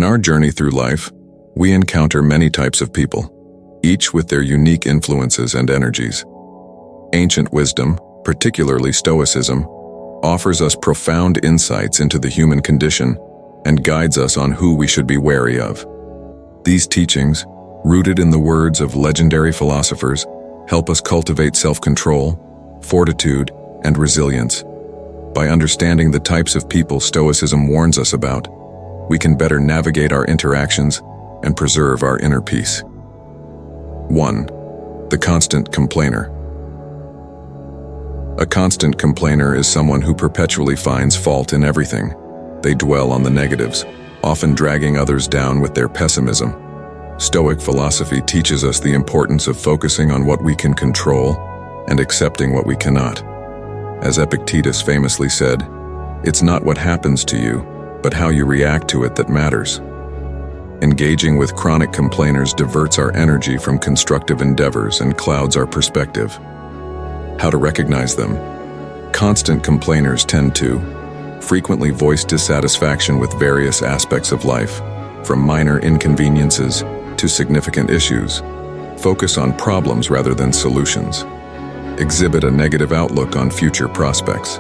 our journey through life, we encounter many types of people, each with their unique influences and energies. Ancient wisdom, particularly Stoicism, offers us profound insights into the human condition and guides us on who we should be wary of. These teachings, rooted in the words of legendary philosophers, help us cultivate self-control, fortitude, and resilience. By understanding the types of people Stoicism warns us about, we can better navigate our interactions and preserve our inner peace. 1. The constant complainer. A constant complainer is someone who perpetually finds fault in everything. They dwell on the negatives, often dragging others down with their pessimism. Stoic philosophy teaches us the importance of focusing on what we can control and accepting what we cannot. As Epictetus famously said, "It's not what happens to you, but how you react to it that matters." Engaging with chronic complainers diverts our energy from constructive endeavors and clouds our perspective. How to recognize them? Constant complainers tend to frequently voice dissatisfaction with various aspects of life, from minor inconveniences to significant issues. Focus on problems rather than solutions. Exhibit a negative outlook on future prospects.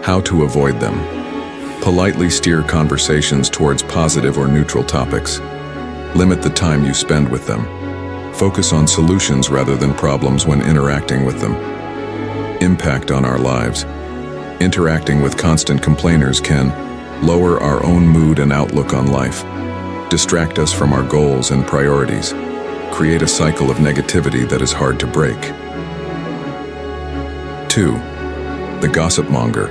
How to avoid them? Politely steer conversations towards positive or neutral topics. Limit the time you spend with them. Focus on solutions rather than problems when interacting with them. Impact on our lives. Interacting with constant complainers can lower our own mood and outlook on life, distract us from our goals and priorities, create a cycle of negativity that is hard to break. 2. The gossip monger.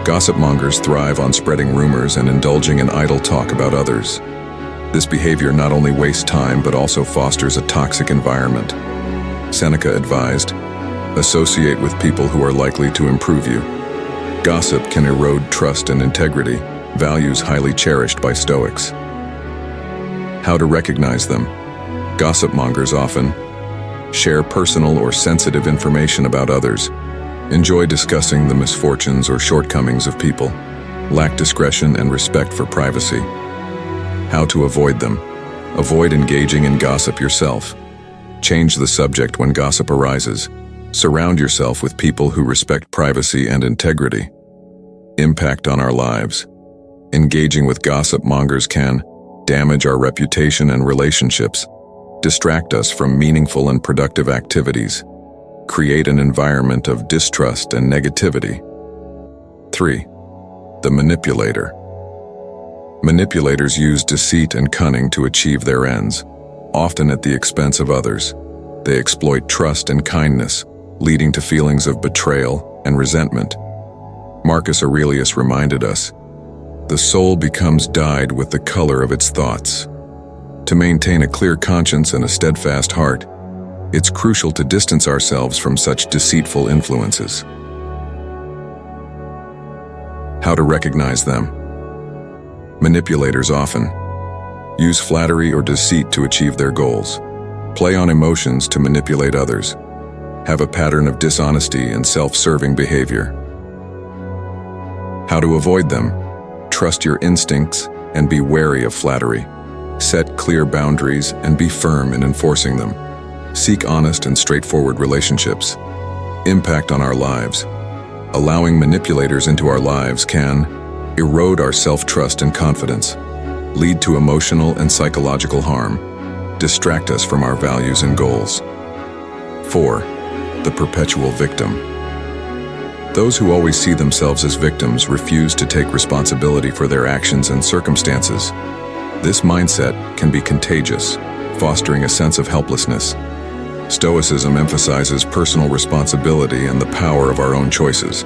Gossip mongers thrive on spreading rumors and indulging in idle talk about others. This behavior not only wastes time but also fosters a toxic environment. Seneca advised, "Associate with people who are likely to improve you." Gossip can erode trust and integrity, values highly cherished by Stoics. How to recognize them? Gossip mongers often share personal or sensitive information about others, enjoy discussing the misfortunes or shortcomings of people, lack discretion and respect for privacy. How to avoid them? Avoid engaging in gossip yourself. Change the subject when gossip arises. Surround yourself with people who respect privacy and integrity. Impact on our lives. Engaging with gossip mongers can damage our reputation and relationships, distract us from meaningful and productive activities, create an environment of distrust and negativity. 3. The manipulator. Manipulators use deceit and cunning to achieve their ends, often at the expense of others. They exploit trust and kindness, leading to feelings of betrayal and resentment. Marcus Aurelius reminded us, "The soul becomes dyed with the color of its thoughts." To maintain a clear conscience and a steadfast heart, it's crucial to distance ourselves from such deceitful influences. How to recognize them? Manipulators often use flattery or deceit to achieve their goals, play on emotions to manipulate others, have a pattern of dishonesty and self-serving behavior. How to avoid them? Trust your instincts and be wary of flattery. Set clear boundaries and be firm in enforcing them. Seek honest and straightforward relationships. Impact on our lives. Allowing manipulators into our lives can erode our self-trust and confidence, lead to emotional and psychological harm, distract us from our values and goals. 4. The perpetual victim. Those who always see themselves as victims refuse to take responsibility for their actions and circumstances. This mindset can be contagious, fostering a sense of helplessness. Stoicism emphasizes personal responsibility and the power of our own choices.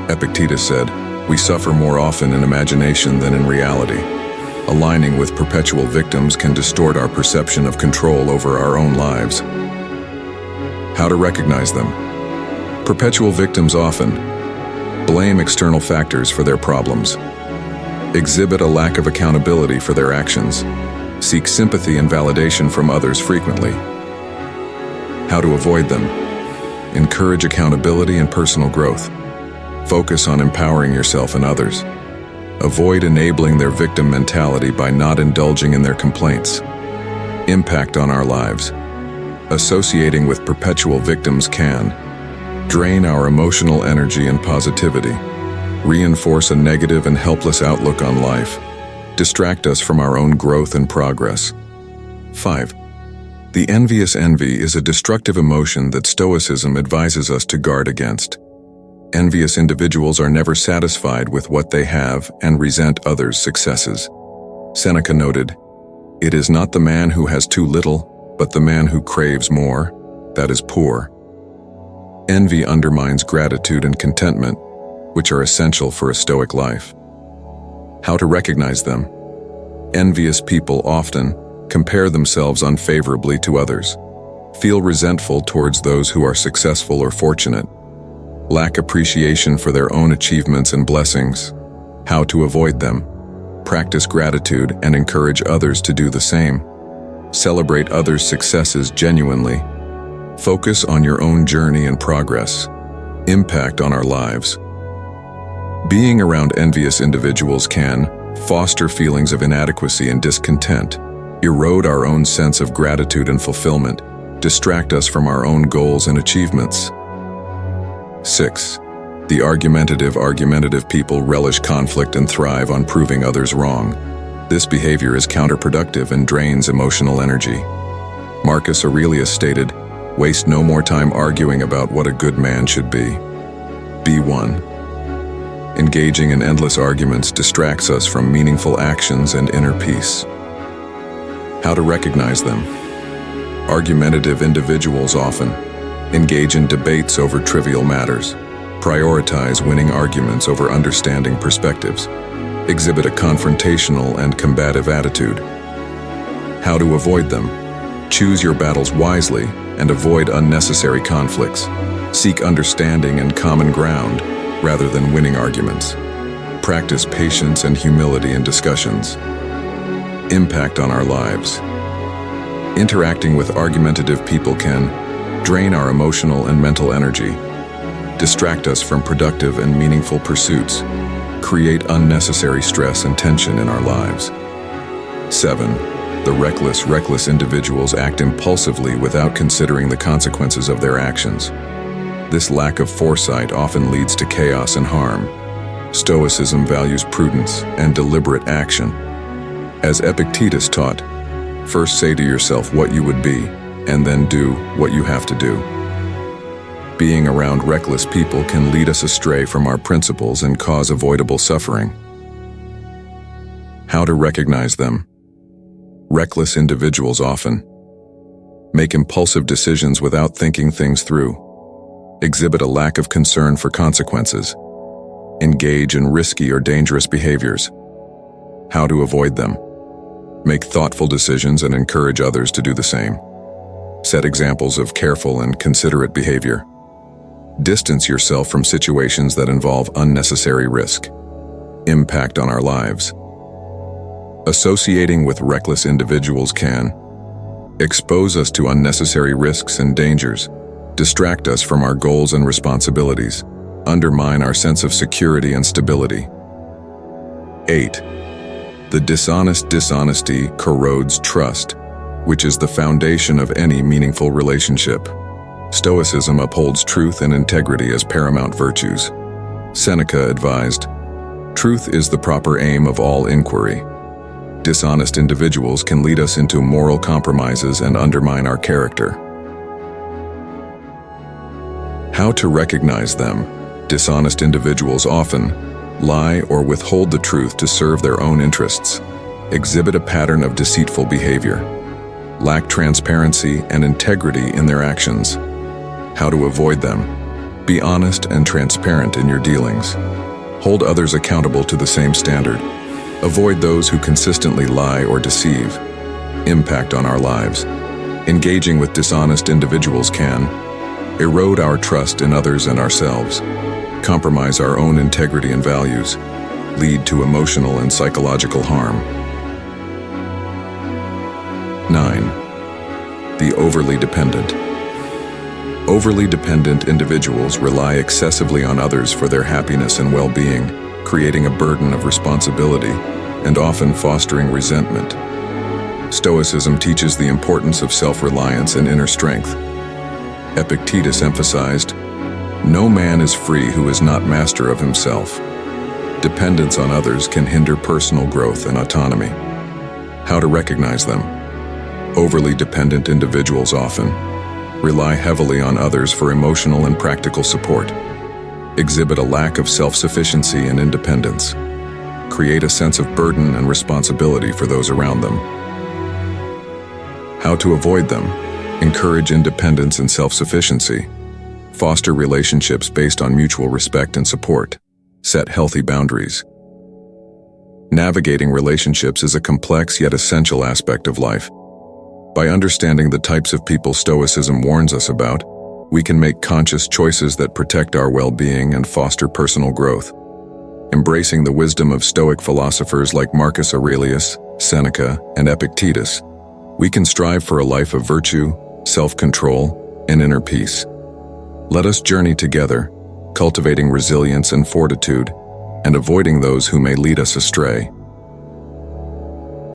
Epictetus said, "We suffer more often in imagination than in reality." Aligning with perpetual victims can distort our perception of control over our own lives. How to recognize them? Perpetual victims often blame external factors for their problems, exhibit a lack of accountability for their actions, seek sympathy and validation from others frequently. How to avoid them? Encourage accountability and personal growth. Focus on empowering yourself and others. Avoid enabling their victim mentality by not indulging in their complaints. Impact on our lives. Associating with perpetual victims can drain our emotional energy and positivity, reinforce a negative and helpless outlook on life, distract us from our own growth and progress. 5. The envious envy is a destructive emotion that Stoicism advises us to guard against. Envious individuals are never satisfied with what they have and resent others' successes. Seneca noted, "It is not the man who has too little, but the man who craves more, that is poor." Envy undermines gratitude and contentment, which are essential for a Stoic life. How to recognize them? Envious people often compare themselves unfavorably to others, feel resentful towards those who are successful or fortunate, lack appreciation for their own achievements and blessings. How to avoid them? Practice gratitude and encourage others to do the same. Celebrate others' successes genuinely. Focus on your own journey and progress. Impact on our lives. Being around envious individuals can foster feelings of inadequacy and discontent, erode our own sense of gratitude and fulfillment, distract us from our own goals and achievements. 6. The argumentative people relish conflict and thrive on proving others wrong. This behavior is counterproductive and drains emotional energy. Marcus Aurelius stated, "Waste no more time arguing about what a good man should be." B1. Engaging in endless arguments distracts us from meaningful actions and inner peace. How to recognize them? Argumentative individuals often engage in debates over trivial matters, prioritize winning arguments over understanding perspectives, exhibit a confrontational and combative attitude. How to avoid them? Choose your battles wisely and avoid unnecessary conflicts. Seek understanding and common ground rather than winning arguments. Practice patience and humility in discussions. Impact on our lives. Interacting with argumentative people can drain our emotional and mental energy, distract us from productive and meaningful pursuits, create unnecessary stress and tension in our lives. 7. The reckless individuals act impulsively without considering the consequences of their actions. This lack of foresight often leads to chaos and harm. Stoicism values prudence and deliberate action. As Epictetus taught, first say to yourself what you would be, and then do what you have to do. Being around reckless people can lead us astray from our principles and cause avoidable suffering. How to recognize them? Reckless individuals often make impulsive decisions without thinking things through, exhibit a lack of concern for consequences, engage in risky or dangerous behaviors. How to avoid them? Make thoughtful decisions and encourage others to do the same. Set examples of careful and considerate behavior. Distance yourself from situations that involve unnecessary risk. Impact on our lives. Associating with reckless individuals can expose us to unnecessary risks and dangers, distract us from our goals and responsibilities, undermine our sense of security and stability. 8. The dishonesty corrodes trust, which is the foundation of any meaningful relationship. Stoicism upholds truth and integrity as paramount virtues. Seneca advised, "Truth is the proper aim of all inquiry." Dishonest individuals can lead us into moral compromises and undermine our character. How to recognize them? Dishonest individuals often lie or withhold the truth to serve their own interests, exhibit a pattern of deceitful behavior, lack transparency and integrity in their actions. How to avoid them? Be honest and transparent in your dealings. Hold others accountable to the same standard. Avoid those who consistently lie or deceive. Impact on our lives. Engaging with dishonest individuals can erode our trust in others and ourselves, compromise our own integrity and values, lead to emotional and psychological harm. 9. The overly dependent. Overly dependent individuals rely excessively on others for their happiness and well-being, creating a burden of responsibility and often fostering resentment. Stoicism teaches the importance of self-reliance and inner strength. Epictetus emphasized, "No man is free who is not master of himself." Dependence on others can hinder personal growth and autonomy. How to recognize them? Overly dependent individuals often rely heavily on others for emotional and practical support, exhibit a lack of self-sufficiency and independence, create a sense of burden and responsibility for those around them. How to avoid them? Encourage independence and self-sufficiency. Foster relationships based on mutual respect and support. Set healthy boundaries. Navigating relationships is a complex yet essential aspect of life. By understanding the types of people Stoicism warns us about, we can make conscious choices that protect our well-being and foster personal growth. Embracing the wisdom of Stoic philosophers like Marcus Aurelius, Seneca, and Epictetus, we can strive for a life of virtue, self-control, and inner peace. Let us journey together, cultivating resilience and fortitude, and avoiding those who may lead us astray.